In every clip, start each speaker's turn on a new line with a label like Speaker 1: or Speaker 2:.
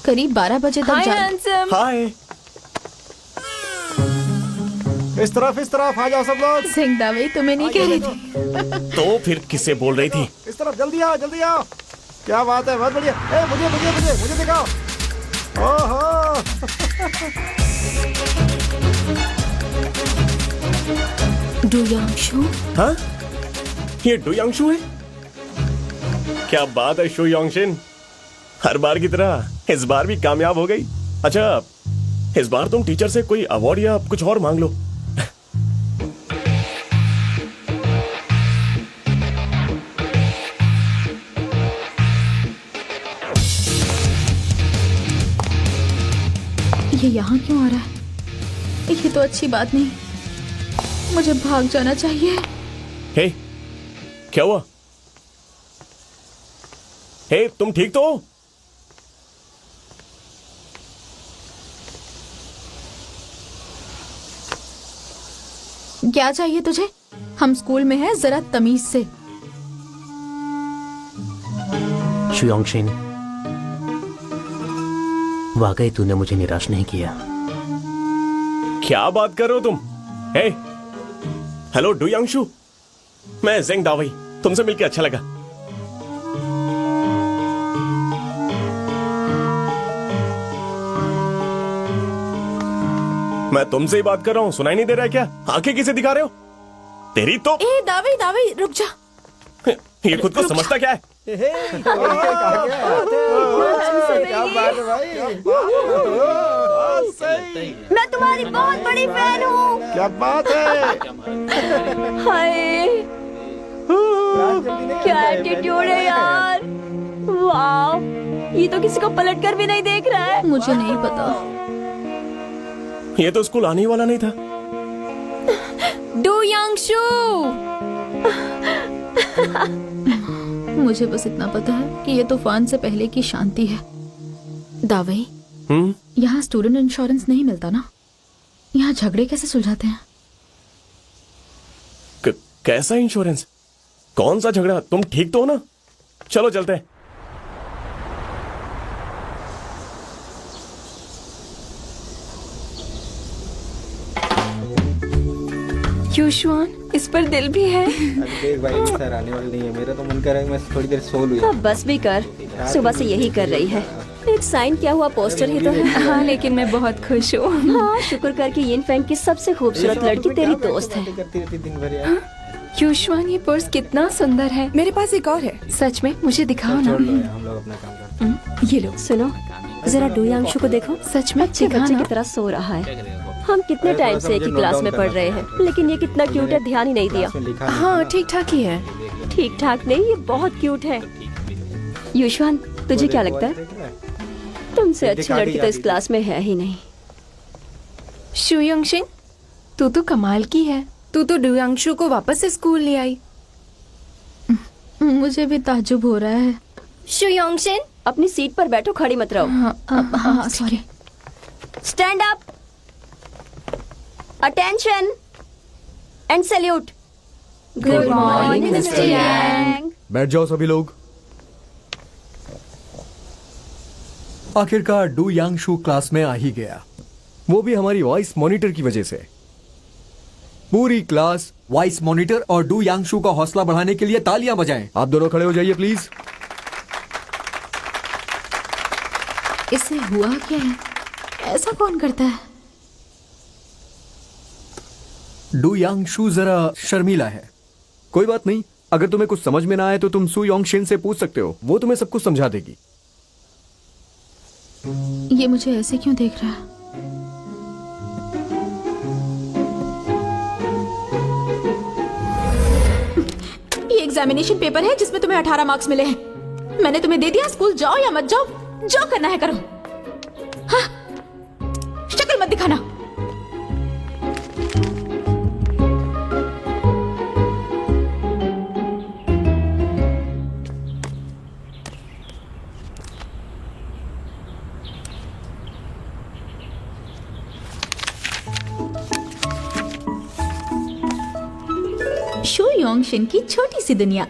Speaker 1: करीब 12 बजे तक
Speaker 2: हाय हैंडसम।
Speaker 3: हाय।
Speaker 4: इस तरफ आ जाओ सब लोग।
Speaker 1: सिंह दावे तुम्हें नहीं कह रही थी।
Speaker 3: तो फिर किससे बोल रही थी?
Speaker 4: इस तरफ जल्दी आओ। क्या बात है, बहुत बढ़िया। ए, मुझे दिखाओ। ओहो।
Speaker 1: डुयांशु।
Speaker 3: हाँ, ये डुयांशु है? क्या बात है शु योंगशिन, हर बार की तरह इस बार भी कामयाब हो गई। अच्छा, इस बार तुम टीचर से कोई अवार्ड या कुछ और मांग लो।
Speaker 1: ये यहाँ क्यों आ रहा है? ये तो अच्छी बात नहीं, मुझे भाग जाना चाहिए।
Speaker 3: हे, क्या हुआ? हे, तुम ठीक तो हो?
Speaker 1: क्या चाहिए तुझे? हम स्कूल में हैं, जरा तमीज से।
Speaker 5: शु योंगशिन, वाकई तूने मुझे निराश नहीं किया।
Speaker 3: क्या बात कर रहे हो तुम? हे, हेलो डुयांशु, मैं जेंग दावई, तुमसे मिलकर अच्छा लगा। मैं तुमसे ही बात कर रहा हूँ, सुनाई नहीं दे रहा है क्या? आंखें किसे दिखा रहे हो? तेरी तो
Speaker 1: ए दावे रुक जा।
Speaker 3: ये खुद को समझता क्या है?
Speaker 4: क्या बात है भाई।
Speaker 2: मैं तुम्हारी बहुत बड़ी फैन हूँ।
Speaker 4: क्या बात है।
Speaker 2: हाय, क्या एटीट्यूड है यार। वाह, ये तो किसी को पलट कर भी नहीं देख रहा है।
Speaker 1: मुझे नहीं पता।
Speaker 3: ये तो स्कूल आने ही वाला नहीं था।
Speaker 2: डुयांशु।
Speaker 1: मुझे बस इतना पता है कि ये तूफान से पहले की शांति है। दावे, यहाँ स्टूडेंट इंश्योरेंस नहीं मिलता ना? यहाँ झगड़े कैसे सुलझाते हैं?
Speaker 3: कैसा इंश्योरेंस? कौन सा झगड़ा? तुम ठीक तो हो ना? चलो चलते हैं।
Speaker 2: युशवान, इस पर दिल भी है।
Speaker 4: देख भाई, सर आने वाले नहीं है। मेरा तो मन कर रहा है मैं थोड़ी देर सो लूं।
Speaker 6: अब बस भी कर, सुबह से यही कर रही है। एक साइन क्या हुआ, पोस्टर ही तो है।
Speaker 2: हाँ, लेकिन मैं बहुत खुश हूँ।
Speaker 6: हाँ, शुक्र कर कि यिन फैंग की सबसे खूबसूरत लड़की तेरी दोस्त है।
Speaker 4: करती रहती दिन भर यार।
Speaker 2: युशवान, ये पर्स कितना सुंदर है। मेरे पास एक और है। सच में? मुझे दिखाओ ना।
Speaker 4: छोड़ लो यार, हम लोग अपना काम करते हैं।
Speaker 2: ये लो।
Speaker 6: सुनो, जरा डुयांशु को देखो।
Speaker 2: सच में?
Speaker 6: अच्छे बच्चे की तरह सो रहा है। हम कितने टाइम से एक ही क्लास में पढ़ रहे हैं, लेकिन ये कितना क्यूट है, ध्यान ही नहीं दिया।
Speaker 2: हाँ, ठीक ठाक ही है।
Speaker 6: ठीक ठाक नहीं, ये बहुत क्यूट है। युशवान, तुझे क्या लगता है? तुमसे अच्छी लड़की तो इस क्लास में है ही नहीं।
Speaker 2: शु योंगशिन, तू तो कमाल की है। तू तो डुयांशु को वापस से स्कूल ले आई।
Speaker 1: मुझे भी ताज्जुब हो रहा है।
Speaker 6: शु योंगशिन, अपनी सीट पर बैठो, खड़ी मत रहो।
Speaker 1: हाँ, sorry.
Speaker 6: Stand up, attention and salute.
Speaker 2: Good morning mister Yang.
Speaker 7: बैठ जाओ सभी लोग। आखिरकार डुयांशु क्लास में आ ही गया, वो भी हमारी वॉइस मॉनिटर की वजह से। पूरी क्लास वॉइस मॉनिटर और डुयांशु का हौसला बढ़ाने के लिए तालियां बजाएं। आप दोनों खड़े हो जाइए प्लीज।
Speaker 1: इससे हुआ क्या है? ऐसा कौन करता है?
Speaker 7: डुयांशु जरा शर्मीला है। कोई बात नहीं, अगर तुम्हें कुछ समझ में ना आए तो तुम सु योंगशिन से पूछ सकते हो, वो तुम्हें सब कुछ समझा देगी।
Speaker 1: ये मुझे ऐसे क्यों देख रहा है? ये एग्जामिनेशन पेपर है जिसमें तुम्हें 18 मार्क्स मिले हैं। मैंने तुम्हें दे दिया, स्कूल जाओ या मत जाओ, जो करना है करो। हाँ, शक्ल मत दिखाना। शु योंगशिन की छोटी सी दुनिया।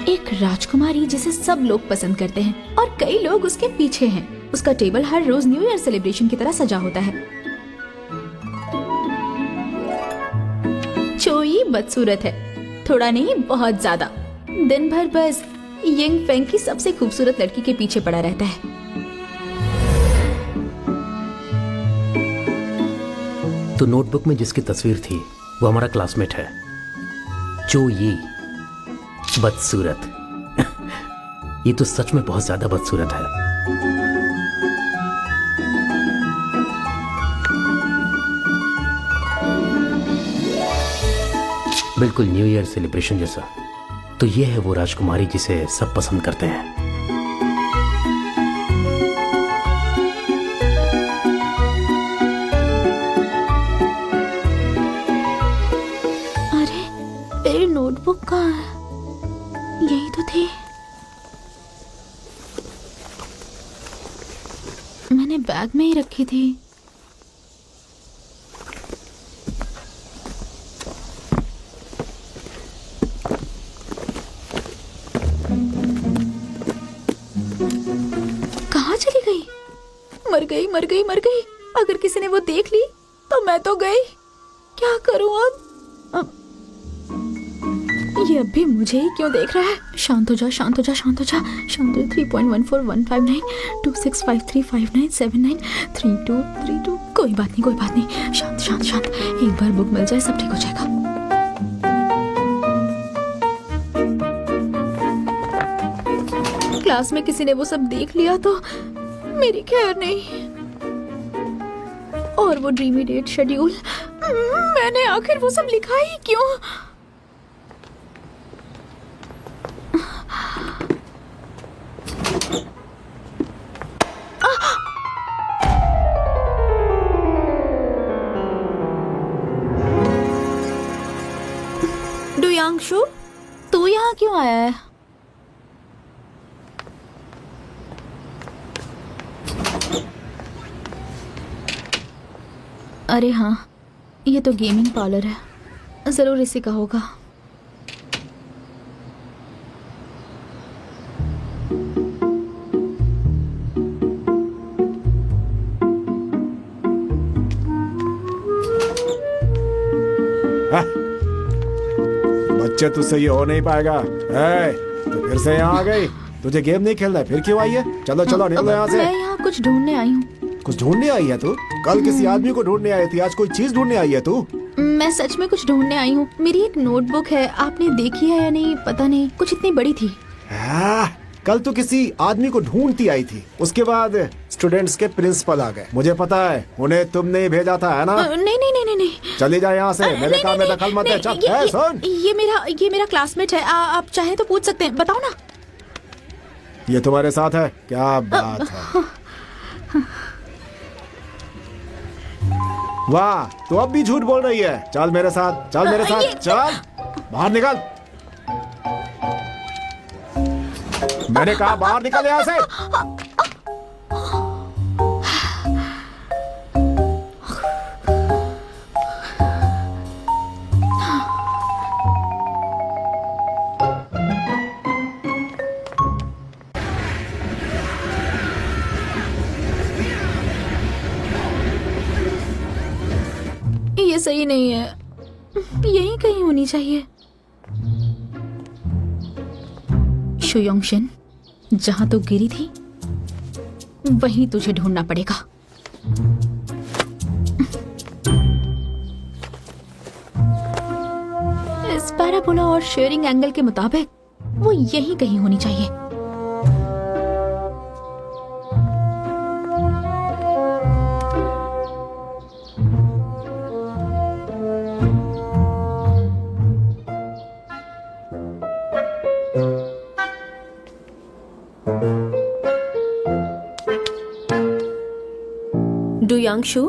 Speaker 1: एक राजकुमारी जिसे सब लोग पसंद करते हैं और कई लोग उसके पीछे हैं। उसका टेबल हर रोज न्यू ईयर सेलिब्रेशन की तरह सजा होता है। चोई बदसूरत है, थोड़ा नहीं बहुत ज्यादा। दिन भर बस यंग फेंग की सबसे खूबसूरत लड़की के पीछे पड़ा रहता है।
Speaker 5: तो नोटबुक में जिसकी तस्वीर थी वो हमारा क्लासमेट है, जो ये बदसूरत। ये तो सच में बहुत ज्यादा बदसूरत है। बिल्कुल न्यू ईयर सेलिब्रेशन जैसा। तो ये है वो राजकुमारी जिसे सब पसंद करते हैं।
Speaker 1: अरे मेरी नोटबुक कहाँ है? यही तो थी। मैंने बैग में ही रखी थी। कहाँ चली गई? मर गई मर गई मर गई। अगर किसी ने वो देख ली तो मैं तो गई। क्या करूं अब? ये अब भी मुझे ही क्यों देख रहा है? शांत हो जा शांत हो जा शांत हो जा शांत हो। 3.14159 265359793232। कोई बात नहीं कोई बात नहीं। शांत शांत शांत। एक बार बुक मिल जाए सब ठीक हो जाएगा। क्लास में किसी ने वो सब देख लिया तो मेरी खैर नहीं। और वो ड्रीमी डेट शेड्यूल, मैंने आखिर वो सब लिखा ही क्यों? डुयांशु, तू यहाँ क्यों आया है? अरे हाँ, ये तो गेमिंग पार्लर है, जरूर इसी का होगा।
Speaker 4: बच्चे तुझसे ये हो नहीं पाएगा। तो फिर से यहाँ आ गई? तुझे गेम नहीं खेलना है? फिर क्यों आई है? चलो चलो निकलो यहाँ से।
Speaker 1: मैं यहाँ कुछ ढूंढने आई हूँ।
Speaker 4: कुछ ढूंढने आई है तू? कल किसी आदमी को ढूंढने आई थी, आज कोई चीज ढूंढने आई है तू?
Speaker 1: मैं सच में कुछ ढूंढने आई हूँ। मेरी एक नोटबुक है, आपने देखी है या नहीं पता नहीं, कुछ इतनी बड़ी थी।
Speaker 4: कल तो किसी आदमी को ढूंढती आई थी, उसके बाद स्टूडेंट्स के प्रिंसिपल आ गए। मुझे पता है, उन्हें तुमने ही भेजा था, है ना?
Speaker 1: नहीं नहीं नहीं नहीं नहीं।
Speaker 4: चली जा यहाँ से, मेरे काम में दखल मत दे। चल, सुन।
Speaker 1: ये मेरा क्लासमेट है। आप चाहे तो पूछ सकते हैं, बताओ ना।
Speaker 4: ये तुम्हारे साथ है? क्या बात है। वाह, तू अब भी झूठ बोल रही है। चल मेरे साथ, चल मेरे साथ, चल बाहर निकल। मैंने कहा बाहर निकल यहाँ से।
Speaker 1: ये सही नहीं है, यहीं कहीं होनी चाहिए। शुयोंगशिन, जहां तू गिरी थी वहीं तुझे ढूंढना पड़ेगा। इस पैराबोला और शेयरिंग एंगल के मुताबिक वो यहीं कहीं होनी चाहिए। डुयांशु,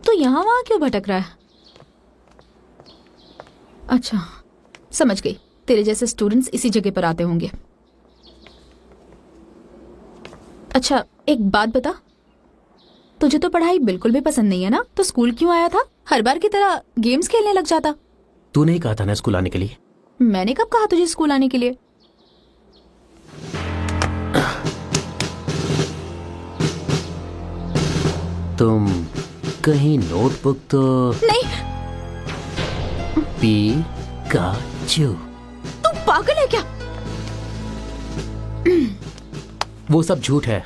Speaker 1: तो यहाँ वहां क्यों भटक रहा है? अच्छा, समझ गई। तेरे जैसे स्टूडेंट्स इसी जगह पर आते होंगे। अच्छा, एक बात बता, तुझे तो पढ़ाई बिल्कुल भी पसंद नहीं है ना? तो स्कूल क्यों आया था? हर बार की तरह गेम्स खेलने लग जाता।
Speaker 5: तूने ही कहा था ना स्कूल आने के लिए।
Speaker 1: मैंने कब कहा तुझे स्कूल आने के लिए?
Speaker 5: तुम कहीं नोटबुक तो
Speaker 1: नहीं,
Speaker 5: पिकाचू।
Speaker 1: तू पागल है क्या?
Speaker 5: वो सब झूठ है।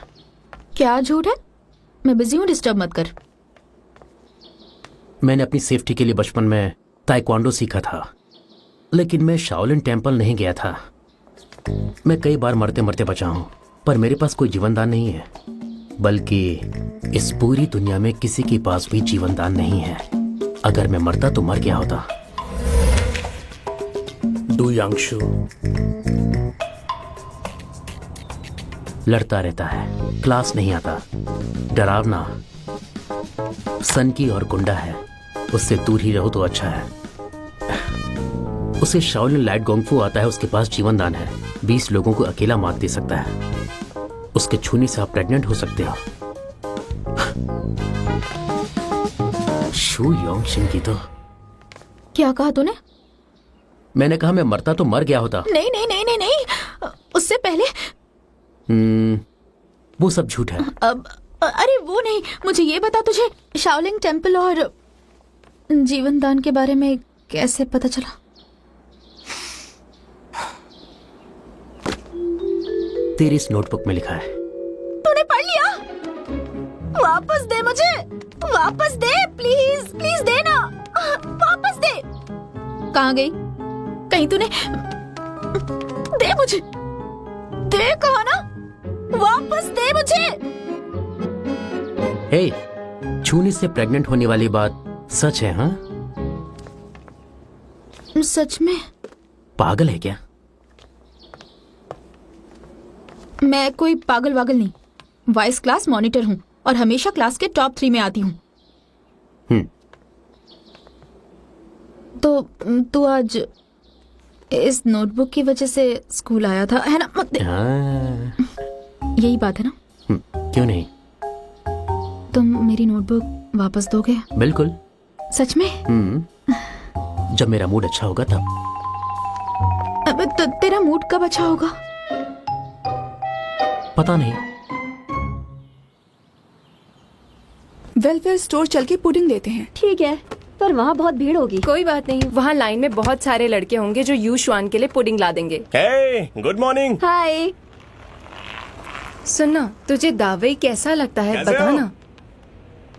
Speaker 1: क्या झूठ है? मैं बिजी हूँ, डिस्टर्ब मत कर।
Speaker 5: मैंने अपनी सेफ्टी के लिए बचपन में ताइक्वांडो सीखा था, लेकिन मैं शाओलिन टेम्पल नहीं गया था। मैं कई बार मरते मरते बचा हूं, पर मेरे पास कोई जीवनदान नहीं है, बल्कि इस पूरी दुनिया में किसी के पास भी जीवनदान नहीं है। अगर मैं मरता तो मर गया होता। डू यांगशु लड़ता रहता है, क्लास नहीं आता, डरावना, सनकी और गुंडा है। उससे दूर ही रहो तो अच्छा है। उसे शाओलिन लाइट गोंगफू आता है, उसके पास जीवनदान है, 20 लोगों को अकेला मार दे सकता है। उसके छूने से आप प्रेग्नेंट हो सकते हो। शू योंगशिन की तो
Speaker 1: क्या कहा तूने?
Speaker 5: मैंने कहा मैं मरता तो मर गया होता।
Speaker 1: नहीं नहीं नहीं नहीं नहीं, उससे पहले
Speaker 5: वो सब झूठ है।
Speaker 1: अरे वो नहीं, मुझे ये बता, तुझे शाओलिंग टेम्पल और जीवनदान के बारे में कैसे पता चला?
Speaker 5: तेरी इस नोटबुक में लिखा है।
Speaker 1: तूने पढ़ लिया? वापस दे मुझे, वापस दे, प्लीज प्लीज दे ना, वापस दे। कहाँ गई? कहीं तूने? दे मुझे, दे, कहा ना, वापस दे मुझे।
Speaker 5: हे, छूने से प्रेग्नेंट होने वाली बात सच है? हाँ,
Speaker 1: सच में?
Speaker 5: पागल है क्या?
Speaker 1: मैं कोई पागल वागल नहीं, वाइस क्लास मॉनिटर हूँ और हमेशा क्लास के टॉप 3 में आती हूँ। तो तू आज इस नोटबुक की वजह से स्कूल आया था, है ना?
Speaker 5: हाँ।
Speaker 1: यही बात है ना?
Speaker 5: क्यों नहीं?
Speaker 1: तुम मेरी नोटबुक वापस दोगे?
Speaker 5: बिल्कुल।
Speaker 1: सच में?
Speaker 5: जब मेरा मूड अच्छा होगा तब।
Speaker 1: अब तो तेरा मूड कब अच्छा होगा?
Speaker 5: पता नहीं।
Speaker 2: वेलफेयर स्टोर चल के पुडिंग लेते हैं।
Speaker 6: ठीक है, पर वहाँ बहुत भीड़ होगी।
Speaker 2: कोई बात नहीं, वहाँ लाइन में बहुत सारे लड़के होंगे जो यू शुआन के लिए पुडिंग ला देंगे।
Speaker 3: हे, गुड मॉर्निंग।
Speaker 6: हाय।
Speaker 2: सुनना, तुझे दावई कैसा लगता है
Speaker 3: कैसे
Speaker 2: बता
Speaker 3: हो?
Speaker 2: ना।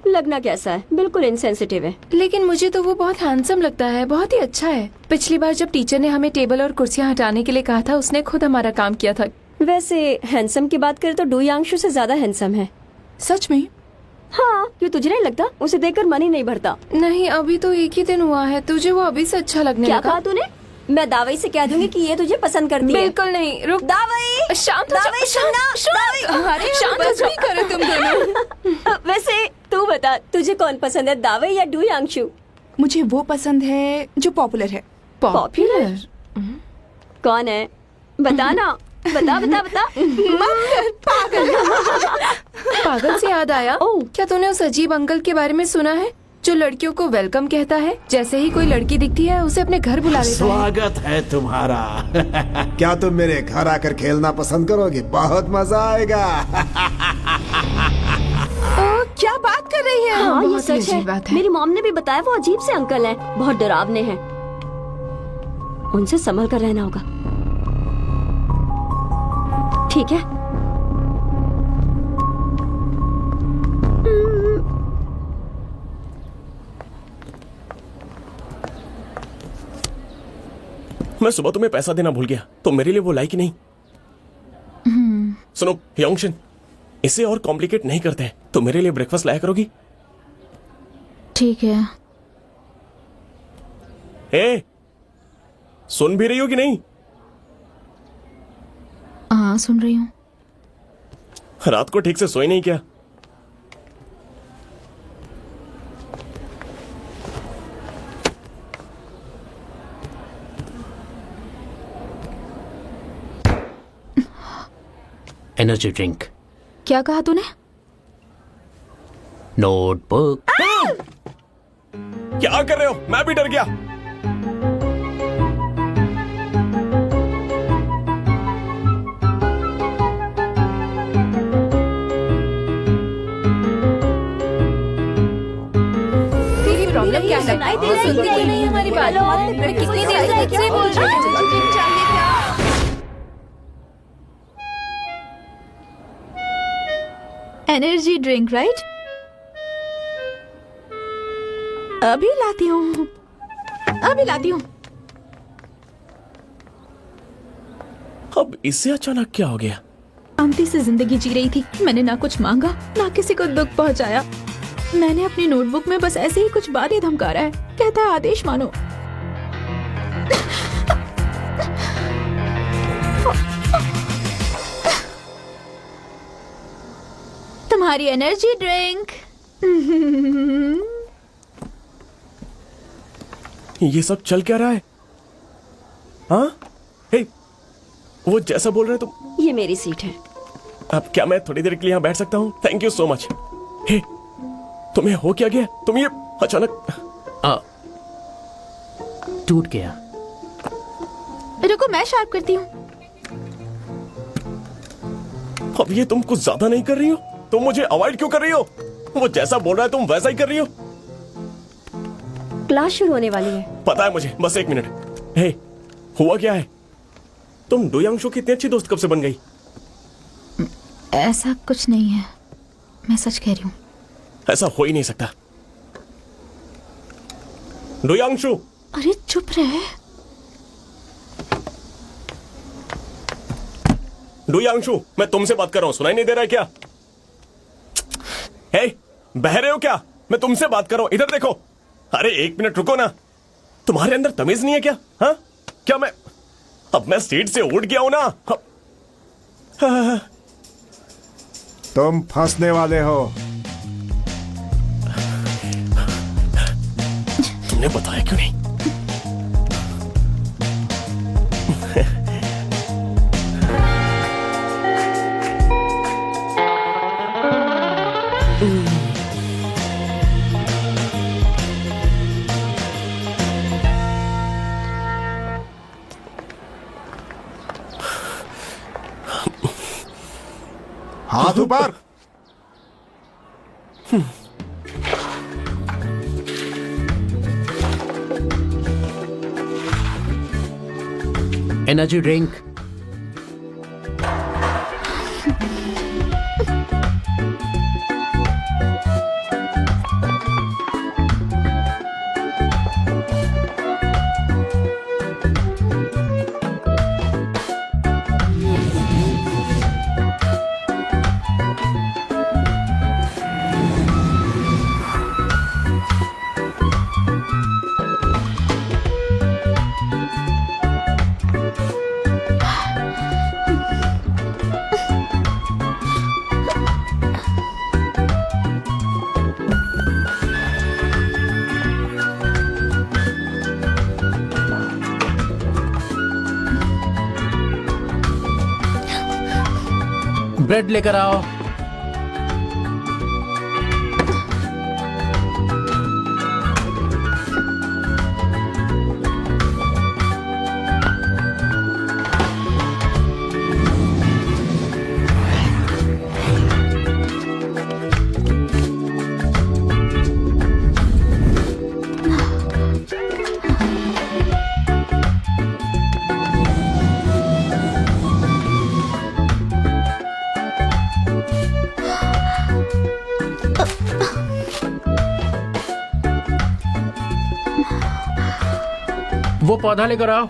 Speaker 6: लगना कैसा है? बिल्कुल इनसेंसिटिव है।
Speaker 2: लेकिन मुझे तो वो बहुत हैंडसम लगता है, बहुत ही अच्छा है। पिछली बार जब टीचर ने हमें टेबल और कुर्सियाँ हटाने के लिए कहा था, उसने खुद हमारा काम किया था।
Speaker 6: वैसे हैंडसम की बात करें तो डू यांगशु से ज्यादा हैंडसम है।
Speaker 2: सच में?
Speaker 6: हाँ, क्यों तुझे नहीं लगता? उसे देखकर मन ही नहीं भरता।
Speaker 2: नहीं, अभी तो एक ही दिन हुआ है, तुझे वो अभी से अच्छा लगने
Speaker 6: क्या
Speaker 2: लगा।
Speaker 6: कहा तूने? मैं दावई से कह दूंगी कि ये तुझे पसंद करती है।
Speaker 2: बिल्कुल नहीं, रुक।
Speaker 6: दावई,
Speaker 2: शांत हो जाओ,
Speaker 6: दावई सुनना, दावई।
Speaker 2: अरे शांत हो जाओ, करो तुम दोनों।
Speaker 6: वैसे तू बता, तुझे कौन पसंद है, दावई या डू यांगशु?
Speaker 8: मुझे वो पसंद है जो पॉपुलर है।
Speaker 6: पॉपुलर? कौन है? बता ना, बता बता बता।
Speaker 2: पागल से याद आया,
Speaker 6: ओह।
Speaker 2: क्या तूने उस अजीब अंकल के बारे में सुना है जो लड़कियों को वेलकम कहता है? जैसे ही कोई लड़की दिखती है उसे अपने घर बुला लेता है।
Speaker 4: स्वागत है तुम्हारा। क्या तुम मेरे घर आकर खेलना पसंद करोगे? बहुत मजा आएगा।
Speaker 8: क्या बात कर रही है?
Speaker 6: हाँ, ये
Speaker 2: बहुत ही
Speaker 6: सच
Speaker 2: अजीब
Speaker 6: है।
Speaker 2: बात है।
Speaker 6: मेरी मॉम ने भी बताया वो अजीब से अंकल हैं, बहुत डरावने हैं। उनसे संभल कर रहना होगा। ठीक है।
Speaker 3: मैं सुबह तुम्हें पैसा देना भूल गया, तो मेरे लिए वो लाई कि नहीं? सुनो योंगशिन, इसे और कॉम्प्लिकेट नहीं करते, तो मेरे लिए ब्रेकफास्ट लाया करोगी?
Speaker 1: ठीक है।
Speaker 3: ए, सुन भी रही हो कि नहीं?
Speaker 1: हाँ, सुन रही हूँ।
Speaker 3: रात को ठीक से सोई नहीं क्या?
Speaker 5: Energy drink.
Speaker 1: क्या कहा तूने?
Speaker 5: नोटबुक।
Speaker 3: क्या कर रहे हो? मैं भी डर गया।
Speaker 6: सुनाई दे रहा है
Speaker 2: सुनती
Speaker 6: क्या?
Speaker 2: क्यों नहीं हमारी बात?
Speaker 6: हेलो?
Speaker 2: मैं कितनी देर से तुझसे बोल रही हूँ।
Speaker 1: Energy drink right? अभी लाती हूँ, अभी लाती हूँ।
Speaker 3: अब इससे अचानक क्या हो गया?
Speaker 1: शांति से जिंदगी जी रही थी। मैंने ना कुछ मांगा ना किसी को दुख पहुंचाया। मैंने अपनी नोटबुक में बस ऐसे ही कुछ बात ही धमका रहा है। कहता है आदेश मानो। तुम्हारी एनर्जी ड्रिंक।
Speaker 3: ये सब चल क्या रहा है? हाँ? हे, वो जैसा बोल रहे हैं तुम।
Speaker 6: ये मेरी सीट है।
Speaker 3: अब क्या मैं थोड़ी देर के लिए यहाँ बैठ सकता हूँ? Thank you so much. Hey, तुम्हें हो क्या गया? तुम ये अचानक।
Speaker 5: टूट गया।
Speaker 1: रुको मैं शार्प करती हूँ।
Speaker 3: अब ये तुम कुछ ज्यादा नहीं कर रही हो? तुम मुझे अवॉइड क्यों कर रही हो? वो जैसा बोल रहा है तुम वैसा ही कर रही हो।
Speaker 6: क्लास शुरू होने वाली है।
Speaker 3: पता है मुझे, बस एक मिनट। हे, हुआ क्या है? तुम डू यांगशू की इतनी अच्छी दोस्त कब से बन गई?
Speaker 1: ऐसा कुछ नहीं है, मैं सच कह रही हूँ।
Speaker 3: ऐसा हो ही नहीं सकता। डू यांगशू,
Speaker 1: अरे चुप रहे।
Speaker 3: डू यांगशू, मैं तुमसे बात कर रहा हूं, सुनाई नहीं दे रहा है क्या? हे, बह रहे हो क्या? मैं तुमसे बात कर रहा हूं, इधर देखो। अरे एक मिनट रुको ना। तुम्हारे अंदर तमीज नहीं है क्या? हाँ? क्या अब मैं सीट से उठ गया हूं ना।
Speaker 4: तुम फंसने वाले हो।
Speaker 3: तुमने बताया क्यों नहीं?
Speaker 4: हाथ ऊपर।
Speaker 5: Energy drink. ब्रेड लेकर आओ। वो पौधा लेकर आओ।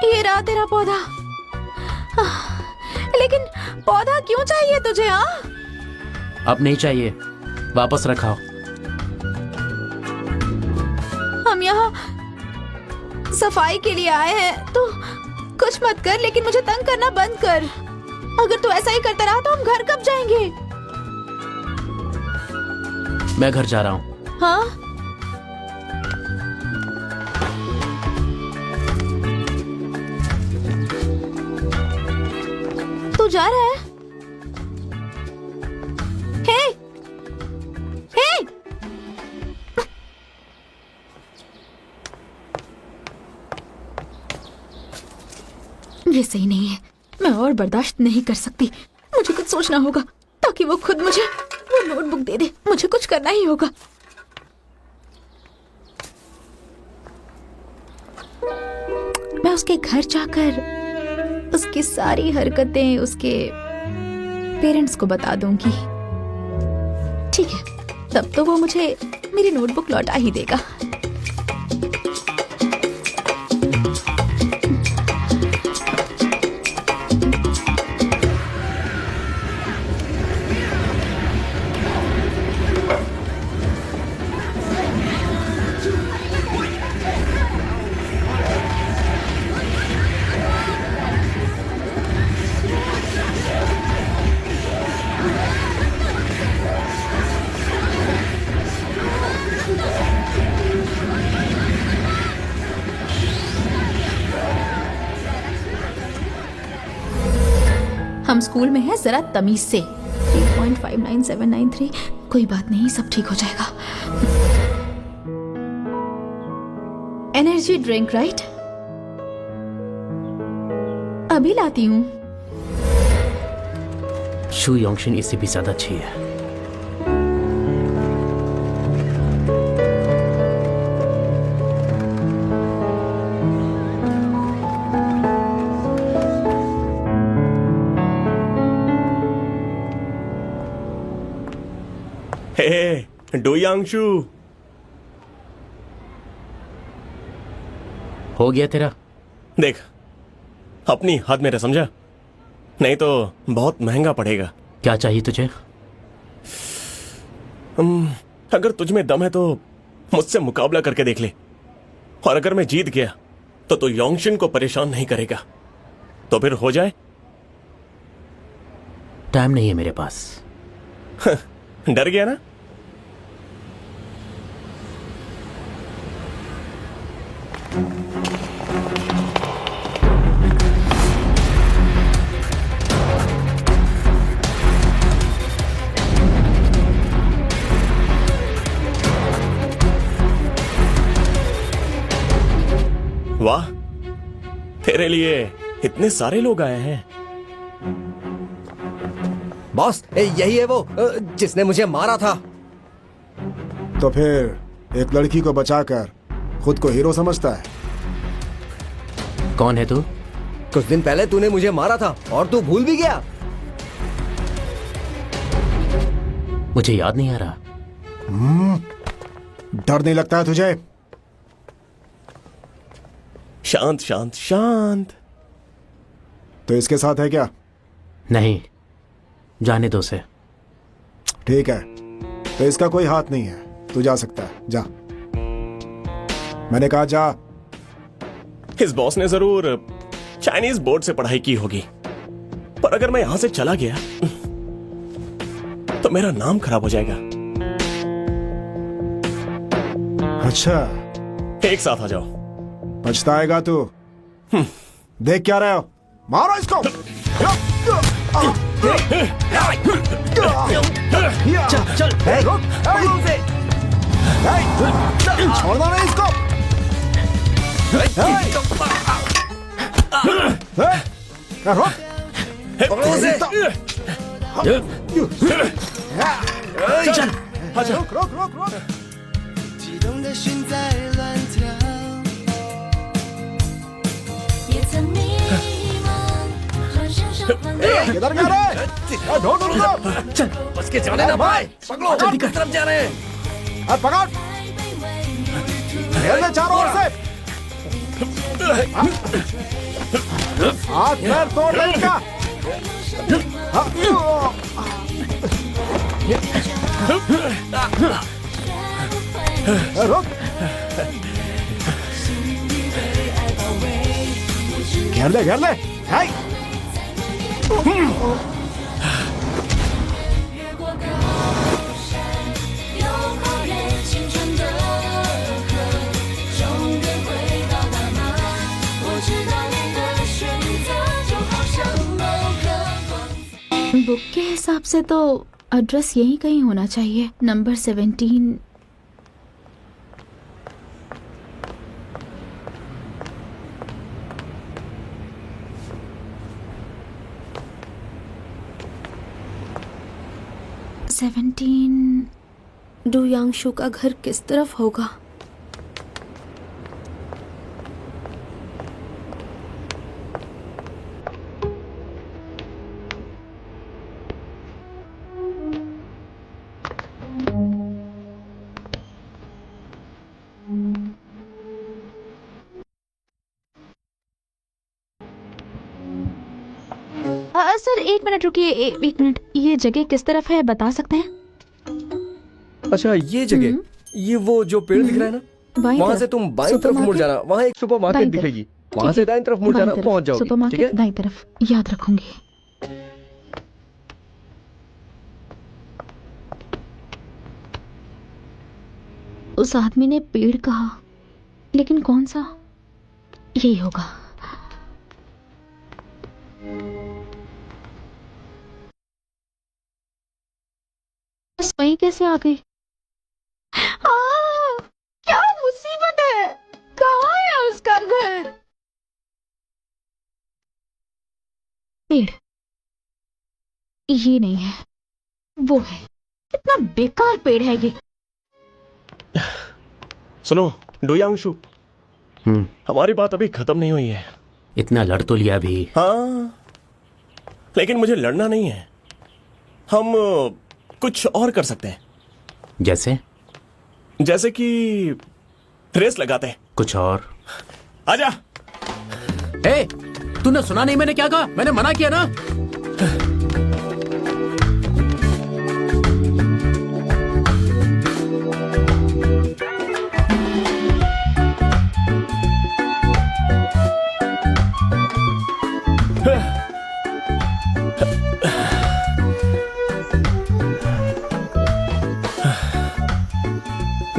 Speaker 1: ये रहा तेरा पौधा। लेकिन पौधा क्यों चाहिए तुझे? हाँ,
Speaker 5: अब नहीं चाहिए, वापस रखाओ।
Speaker 1: हम यहाँ सफाई के लिए आए हैं, तो कुछ मत कर, लेकिन मुझे तंग करना बंद कर। अगर तू ऐसा ही करता रहा तो हम घर कब जाएंगे?
Speaker 5: मैं घर जा रहा हूँ।
Speaker 1: हाँ, तू जा रहा है? हे, हे, ये सही नहीं है। मैं और बर्दाश्त नहीं कर सकती। मुझे कुछ सोचना होगा ताकि वो खुद मुझे वो नोटबुक दे दे। मुझे कुछ करना ही होगा। मैं उसके घर जाकर उसकी सारी हरकतें उसके पेरेंट्स को बता दूंगी। ठीक है, तब तो वो मुझे मेरी नोटबुक लौटा ही देगा। हम स्कूल में हैं, जरा तमीज से। 3.597993। कोई बात नहीं, सब ठीक हो जाएगा। Energy drink, right? अभी लाती हूँ।
Speaker 5: शू योंगशिन इससे भी ज्यादा अच्छी है।
Speaker 3: हे डू यांगशु,
Speaker 5: हो गया तेरा?
Speaker 3: देख अपनी हद में रह, समझा? नहीं तो बहुत महंगा पड़ेगा।
Speaker 5: क्या चाहिए तुझे?
Speaker 3: अगर तुझ में दम है तो मुझसे मुकाबला करके देख ले, और अगर मैं जीत गया तो योंगशिन को परेशान नहीं करेगा, तो फिर हो जाए।
Speaker 5: टाइम नहीं है मेरे पास।
Speaker 3: डर गया ना? वाह, तेरे लिए इतने सारे लोग आए हैं।
Speaker 7: बॉस, यही है वो जिसने मुझे मारा था।
Speaker 4: तो फिर एक लड़की को बचाकर खुद को हीरो समझता है।
Speaker 5: कौन है तू?
Speaker 7: कुछ दिन पहले तूने मुझे मारा था और तू भूल भी गया।
Speaker 5: मुझे याद नहीं आ रहा।
Speaker 4: डर नहीं लगता है तुझे?
Speaker 3: शांत शांत शांत।
Speaker 4: तो इसके साथ है क्या?
Speaker 5: नहीं, जाने दो उसे।
Speaker 4: ठीक है, तो इसका कोई हाथ नहीं है। तू जा सकता है, जा। मैंने कहा जा।
Speaker 3: इस बॉस ने जरूर चाइनीज बोर्ड से पढ़ाई की होगी, पर अगर मैं यहां से चला गया तो मेरा नाम खराब हो जाएगा।
Speaker 4: अच्छा,
Speaker 3: एक साथ आ जाओ।
Speaker 4: पछताएगा तू। देख क्या रहे हो? मारो इसको।
Speaker 7: चल,
Speaker 4: छोड़ना नहीं इसको। रोक रोक रोक रोक। किधर जा रहे? ढूंढ उनको।
Speaker 7: चल, बस के जाने ना भाई। पकड़ो, जल्दी किस तरफ जा रहे हैं?
Speaker 4: पकड़। घेर ले चारों ओर से। हाथ पैर तोड़ ले इनका। रुक। घेर ले, घेर ले। हाय।
Speaker 1: बुक के हिसाब से तो एड्रेस यहीं कहीं होना चाहिए, नंबर 17। 17 डू यांगशु का घर किस तरफ होगा? सर एक मिनट रुकिए, एक मिनट। ये जगह किस तरफ है बता सकते हैं?
Speaker 7: अच्छा ये जगह, ये वो जो पेड़ दिख रहा है ना,
Speaker 1: बाईं
Speaker 7: वहाँ
Speaker 1: तरफ।
Speaker 7: से तुम बाईं तरफ मुड़ जाना, वहाँ एक सुपर मार्केट
Speaker 1: बाईं तरफ।
Speaker 7: दिखेगी, वहाँ से दाईं तरफ मुड़ जाना, पहुँच जाओगे। ठीक
Speaker 1: सुपरमार्केट
Speaker 7: है?
Speaker 1: दाईं तरफ, याद रखूंगी। उस आदमी ने पेड़ कहा, लेकिन कौन सा? यही होगा। बस वहीं कैसे आ गई? क्या मुसीबत है? कहाँ है उसका घर? पेड़ ये नहीं है, वो है। कितना बेकार पेड़ है ये।
Speaker 3: सुनो डोयांगशु, हमारी बात अभी खत्म नहीं हुई है।
Speaker 5: इतना लड़ तो लिया भी।
Speaker 3: हाँ, लेकिन मुझे लड़ना नहीं है। हम कुछ और कर सकते हैं। जैसे कि रेस लगाते हैं।
Speaker 5: कुछ और?
Speaker 3: आजा।
Speaker 5: ए, तूने सुना नहीं मैंने क्या कहा? मैंने मना किया ना।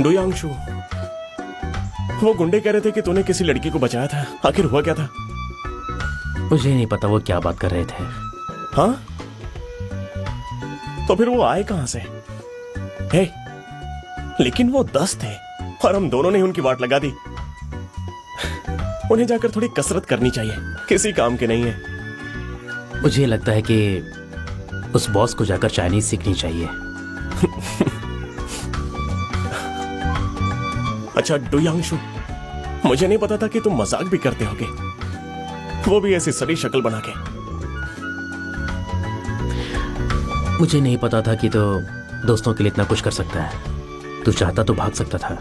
Speaker 3: डोयांगशु, वो गुंडे कह रहे थे कि तूने किसी लड़की को बचाया था। आखिर हुआ क्या था?
Speaker 5: मुझे नहीं पता वो क्या बात कर रहे थे।
Speaker 3: हाँ, तो फिर वो आए कहां से? हे, लेकिन वो 10 थे और हम दोनों ने उनकी वाट लगा दी। उन्हें जाकर थोड़ी कसरत करनी चाहिए, किसी काम के नहीं है।
Speaker 5: मुझे लगता है कि उस बॉस को जाकर चाइनीज सीखनी चाहिए।
Speaker 3: अच्छा डोयांगशु, मुझे नहीं पता था कि तुम मजाक भी करते होगे, वो भी ऐसी सड़ी शक्ल बना के।
Speaker 5: मुझे नहीं पता था कि तो दोस्तों के लिए इतना कुछ कर सकता है। तू चाहता तो भाग सकता था।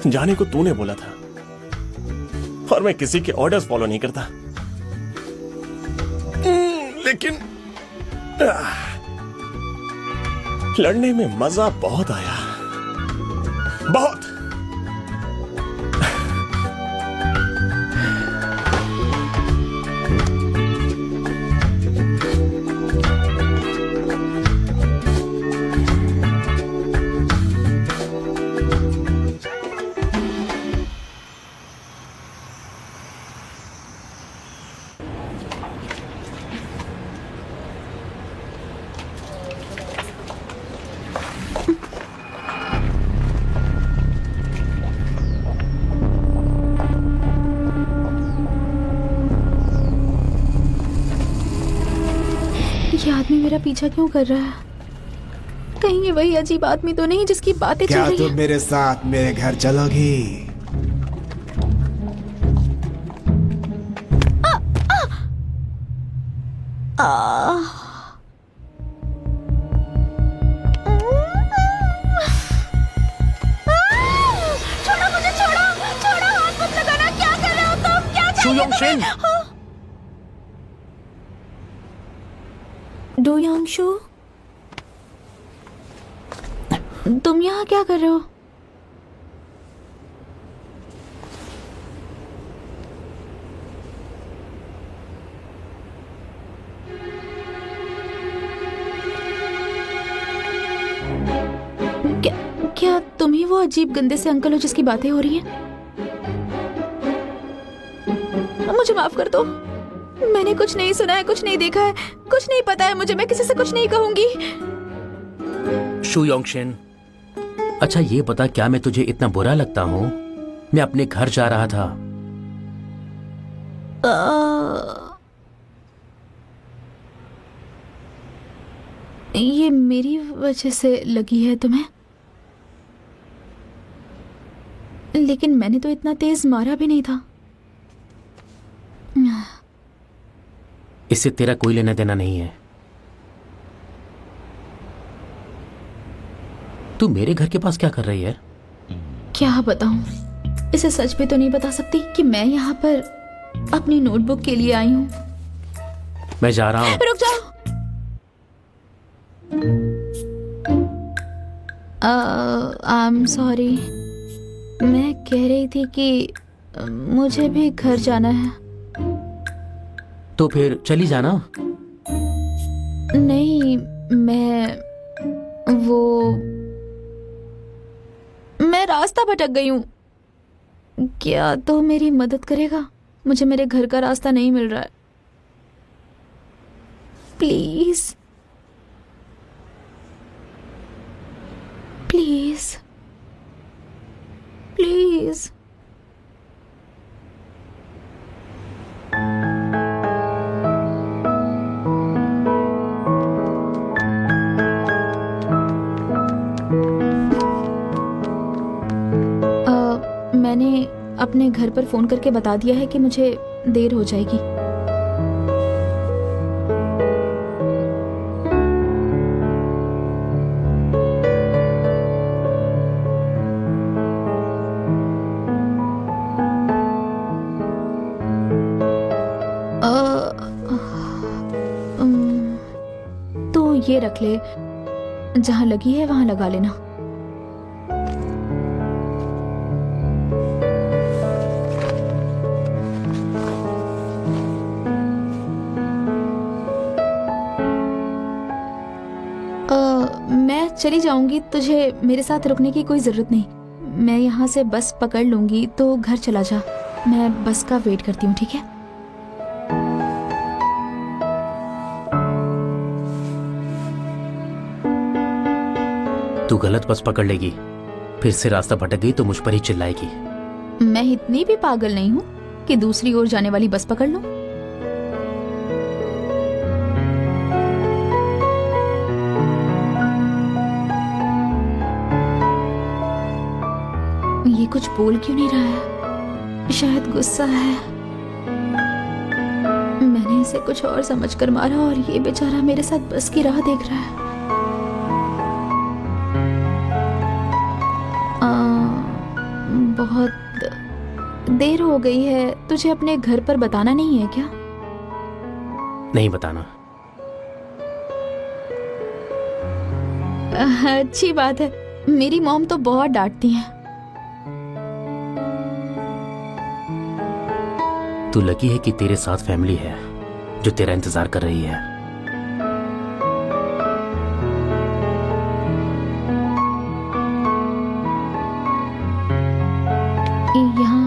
Speaker 3: जाने को तूने बोला था, और मैं किसी के ऑर्डर्स फॉलो नहीं करता। लेकिन लड़ने में मजा बहुत आया, बहुत।
Speaker 1: ये आदमी मेरा पीछा क्यों कर रहा है? कहीं ये वही अजीब आदमी तो नहीं जिसकी बातें चल
Speaker 4: क्या
Speaker 1: रही
Speaker 4: तुम
Speaker 1: हैं?
Speaker 4: मेरे साथ मेरे घर चलोगी?
Speaker 1: छोड़ो मुझे, छोड़ो, छोड़ो, हाथ मत लगाना। क्या कर रहे हो तुम? क्या
Speaker 5: शू योंगशिन,
Speaker 1: डोयांगशु, तुम यहाँ क्या कर रहे हो? क्या तुम ही वो अजीब गंदे से अंकल हो जिसकी बातें हो रही हैं? मुझे माफ कर दो, मैंने कुछ नहीं सुना है, कुछ नहीं देखा है, कुछ नहीं पता है मुझे। मैं किसी से कुछ नहीं कहूंगी।
Speaker 5: शू योंगशिन, अच्छा ये बता, क्या मैं तुझे इतना बुरा लगता हूँ? मैं अपने घर जा रहा था।
Speaker 1: ये मेरी वजह से लगी है तुम्हें, लेकिन मैंने तो इतना तेज मारा भी नहीं था।
Speaker 5: इससे तेरा कोई लेना देना नहीं है। तू मेरे घर के पास क्या कर रही है?
Speaker 1: क्या बताऊं, इसे सच भी तो नहीं बता सकती कि मैं यहाँ पर अपनी नोटबुक के लिए आई हूँ।
Speaker 5: मैं जा रहा हूँ।
Speaker 1: रुक जाओ। आई एम सॉरी, मैं कह रही थी कि मुझे भी घर जाना है।
Speaker 5: तो फिर चली जाना।
Speaker 1: नहीं, मैं रास्ता भटक गई हूँ। क्या तो मेरी मदद करेगा? मुझे मेरे घर का रास्ता नहीं मिल रहा है। Please please please. मैंने अपने घर पर फोन करके बता दिया है कि मुझे देर हो जाएगी। तो ये रख ले, जहां लगी है वहां लगा लेना। मैं चली जाऊंगी, तुझे मेरे साथ रुकने की कोई जरूरत नहीं। मैं यहाँ से बस पकड़ लूंगी, तो घर चला जा। मैं बस का वेट करती हूँ, ठीक है?
Speaker 5: तू गलत बस पकड़ लेगी, फिर से रास्ता भटक गई तो मुझ पर ही चिल्लाएगी।
Speaker 1: मैं इतनी भी पागल नहीं हूँ कि दूसरी ओर जाने वाली बस पकड़ लूं। ये कुछ बोल क्यों नहीं रहा है? शायद गुस्सा है। मैंने इसे कुछ और समझकर मारा और ये बेचारा मेरे साथ बस की राह देख रहा है। बहुत देर हो गई है। तुझे अपने घर पर बताना नहीं है क्या?
Speaker 5: नहीं बताना।
Speaker 1: अच्छी बात है। मेरी मॉम तो बहुत डांटती हैं।
Speaker 5: तू लकी है कि तेरे साथ फैमिली है जो तेरा इंतजार कर रही है।
Speaker 1: यहाँ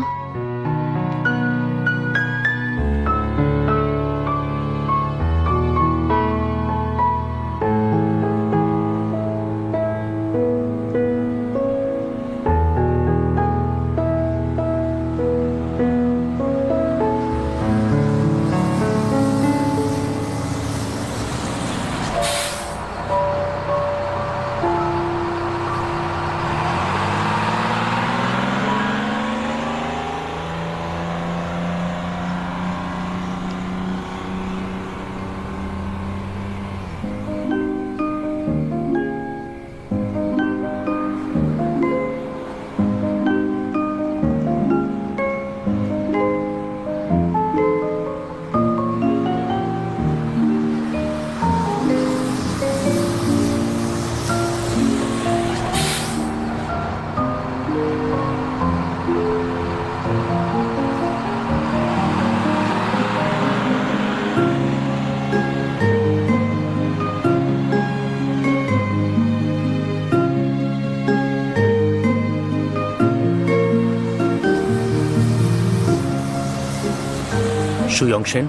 Speaker 5: शुयोंगशेन,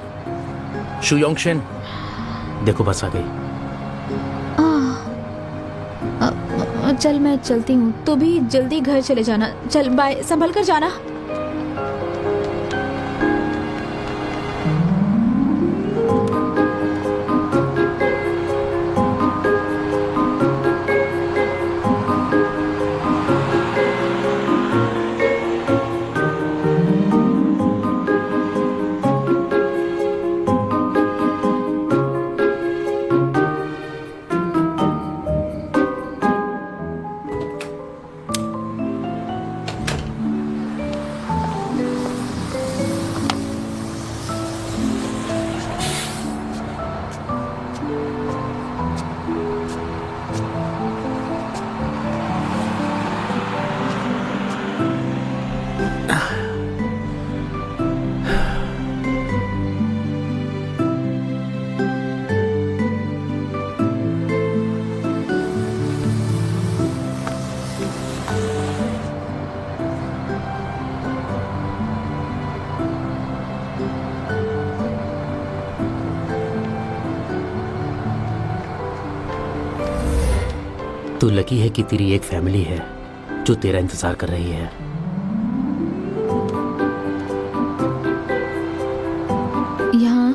Speaker 5: शुयोंगशेन, देखो बस आ गई।
Speaker 1: चल मैं चलती हूँ, तू भी जल्दी घर चले जाना। चल बाय, संभल कर जाना।
Speaker 5: तू लकी है कि तेरी एक फैमिली है जो तेरा इंतजार कर रही है।
Speaker 1: यहाँ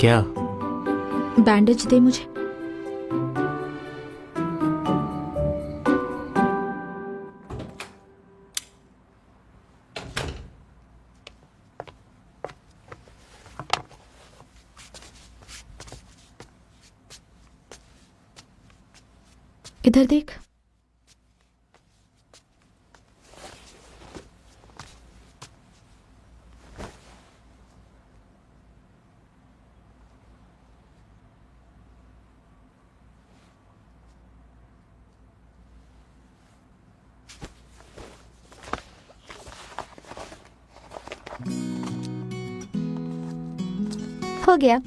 Speaker 5: क्या?
Speaker 1: बैंडेज दे मुझे। इधर देख। हो गया।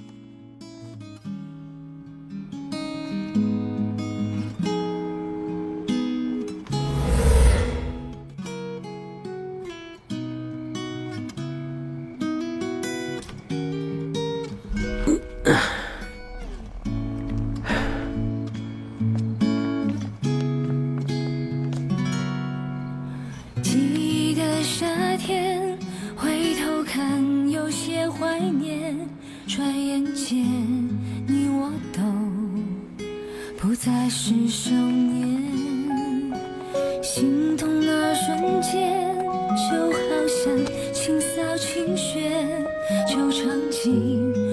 Speaker 9: 记忆的夏天，回头看有些怀念。转眼间，你我都不再是少年。心痛那瞬间，就好像清扫清雪，旧场景。